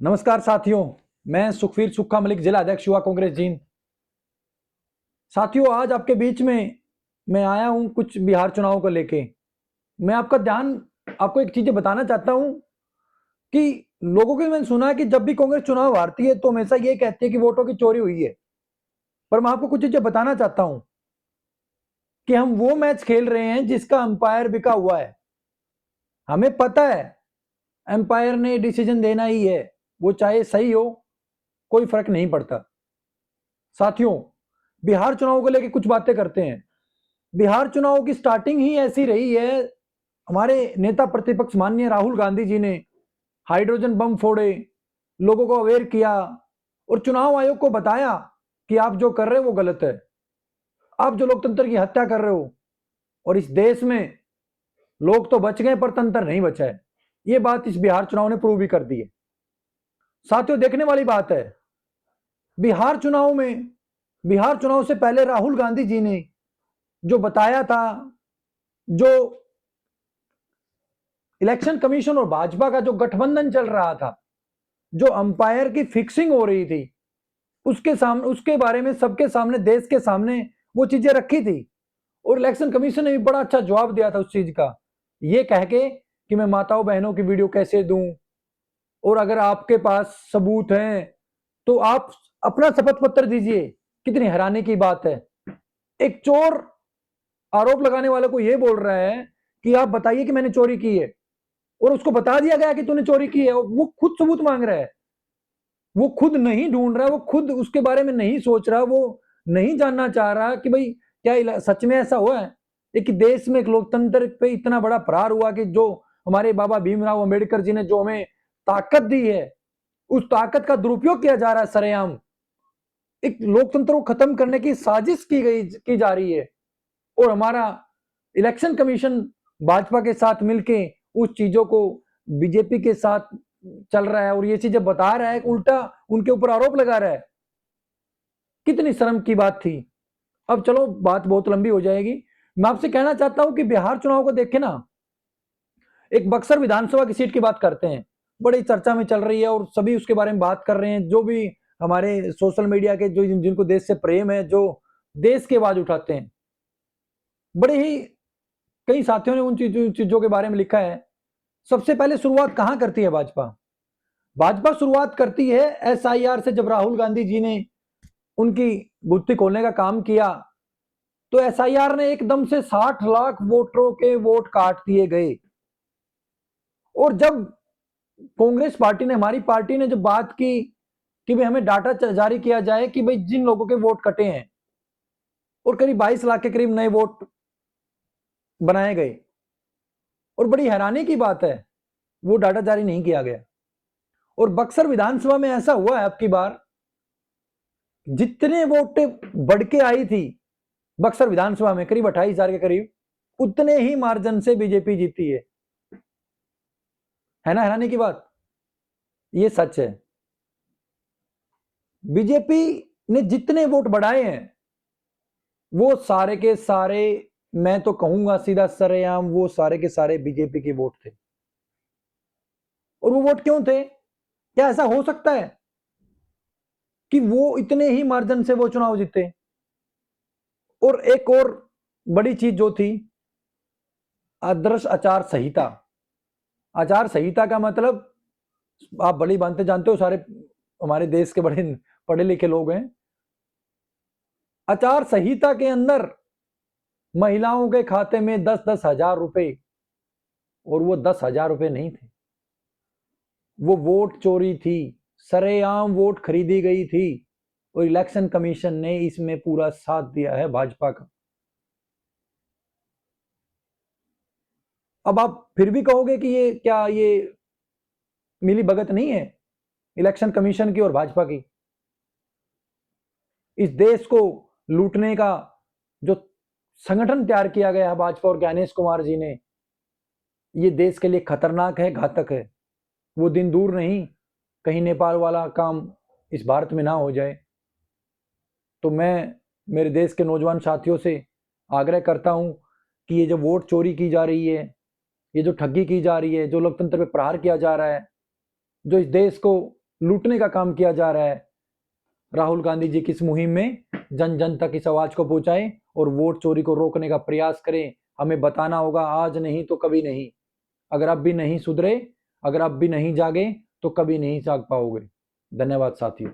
नमस्कार साथियों, मैं सुखवीर सुक्खा मलिक, जिला अध्यक्ष युवा कांग्रेस जींद। साथियों, आज आपके बीच में मैं आया हूं कुछ बिहार चुनाव को लेके। मैं आपको एक चीज बताना चाहता हूं कि लोगों के मैंने सुना है कि जब भी कांग्रेस चुनाव हारती है तो हमेशा ये कहती है कि वोटों की चोरी हुई है। पर मैं आपको कुछ चीजें बताना चाहता हूं कि हम वो मैच खेल रहे हैं जिसका अंपायर बिका हुआ है। हमें पता है अंपायर ने डिसीजन देना ही है, वो चाहे सही हो, कोई फर्क नहीं पड़ता। साथियों, बिहार चुनाव को लेकर कुछ बातें करते हैं। बिहार चुनाव की स्टार्टिंग ही ऐसी रही है। हमारे नेता प्रतिपक्ष माननीय राहुल गांधी जी ने हाइड्रोजन बम फोड़े, लोगों को अवेयर किया और चुनाव आयोग को बताया कि आप जो कर रहे हो वो गलत है। आप जो लोकतंत्र की हत्या कर रहे हो, और इस देश में लोग तो बच गए पर तंत्र नहीं बचा है। ये बात इस बिहार चुनाव ने प्रूव भी कर दी है। साथियों, देखने वाली बात है, बिहार चुनाव से पहले राहुल गांधी जी ने जो बताया था, जो इलेक्शन कमीशन और भाजपा का जो गठबंधन चल रहा था, जो अंपायर की फिक्सिंग हो रही थी, उसके बारे में सबके सामने, देश के सामने वो चीजें रखी थी। और इलेक्शन कमीशन ने भी बड़ा अच्छा जवाब दिया था उस चीज का, ये कह के कि मैं माताओं बहनों की वीडियो कैसे दूं, और अगर आपके पास सबूत हैं तो आप अपना शपथ पत्र दीजिए। कितनी हैरानी की बात है, एक चोर आरोप लगाने वाले को यह बोल रहा है कि आप बताइए कि मैंने चोरी की है, और उसको बता दिया गया कि तूने चोरी की है। वो खुद सबूत मांग रहा है, वो खुद नहीं ढूंढ रहा, वो खुद उसके बारे में नहीं सोच रहा, वो नहीं जानना चाह रहा कि भाई क्या सच में ऐसा हुआ है। एक देश में एक लोकतंत्र पे इतना बड़ा प्रहार हुआ कि जो हमारे बाबा भीमराव अंबेडकर जी ने जो हमें ताकत दी है, उस ताकत का दुरुपयोग किया जा रहा है सरेआम। एक लोकतंत्र को खत्म करने की साजिश की जा रही है, और हमारा इलेक्शन कमीशन भाजपा के साथ मिलके उस चीजों को बीजेपी के साथ चल रहा है, और ये चीजें बता रहा है, उल्टा उनके ऊपर आरोप लगा रहा है। कितनी शर्म की बात थी। अब चलो, बात बहुत लंबी हो जाएगी। मैं आपसे कहना चाहता हूं कि बिहार चुनाव को देखे ना, एक बक्सर विधानसभा की सीट की बात करते हैं, बड़ी चर्चा में चल रही है और सभी उसके बारे में बात कर रहे हैं। जो भी हमारे सोशल मीडिया के जो जिनको देश से प्रेम है, जो देश की आवाज उठाते हैं, बड़े ही कई साथियों ने उन चीजों के बारे में लिखा है। सबसे पहले शुरुआत कहां करती है भाजपा? भाजपा शुरुआत करती है एसआईआर से। जब राहुल गांधी जी ने उनकी गुत्थी खोलने का काम किया तो एसआईआर ने एकदम से 60 लाख वोटरों के वोट काट दिए गए। और जब कांग्रेस पार्टी ने, हमारी पार्टी ने जब बात की कि भाई हमें डाटा जारी किया जाए कि भाई जिन लोगों के वोट कटे हैं, और करीब 22 लाख के करीब नए वोट बनाए गए, और बड़ी हैरानी की बात है वो डाटा जारी नहीं किया गया। और बक्सर विधानसभा में ऐसा हुआ है, अब की बार जितने वोट बढ़ के आई थी बक्सर विधानसभा में, करीब 28,000 के करीब, उतने ही मार्जिन से बीजेपी जीती है ना हैरानी की बात? ये सच है। बीजेपी ने जितने वोट बढ़ाए हैं वो सारे के सारे, मैं तो कहूंगा सीधा सरेआम, वो सारे के सारे बीजेपी के वोट थे। और वो वोट क्यों थे? क्या ऐसा हो सकता है कि वो इतने ही मार्जिन से वो चुनाव जीते? और एक और बड़ी चीज जो थी, आदर्श आचार संहिता। आचार संहिता का मतलब आप बड़ी बातें जानते हो, सारे हमारे देश के बड़े पढ़े लिखे लोग हैं। आचार संहिता के अंदर महिलाओं के खाते में 10-10 हजार रुपए, और वो 10,000 रुपए नहीं थे, वो वोट चोरी थी, सरेआम वोट खरीदी गई थी। और इलेक्शन कमीशन ने इसमें पूरा साथ दिया है भाजपा का। अब आप फिर भी कहोगे कि ये मिली भगत नहीं है इलेक्शन कमीशन की और भाजपा की? इस देश को लूटने का जो संगठन तैयार किया गया है भाजपा और ज्ञानेश कुमार जी ने, ये देश के लिए खतरनाक है, घातक है। वो दिन दूर नहीं, कहीं नेपाल वाला काम इस भारत में ना हो जाए। तो मैं मेरे देश के नौजवान साथियों से आग्रह करता हूं कि ये जो वोट चोरी की जा रही है, ये जो ठगी की जा रही है, जो लोकतंत्र पे प्रहार किया जा रहा है, जो इस देश को लूटने का काम किया जा रहा है। राहुल गांधी जी की इस मुहिम में जन जन तक इस आवाज को पहुंचाएं और वोट चोरी को रोकने का प्रयास करें। हमें बताना होगा, आज नहीं तो कभी नहीं। अगर आप भी नहीं सुधरे, अगर आप भी नहीं जागे तो कभी नहीं जाग पाओगे। धन्यवाद साथियों।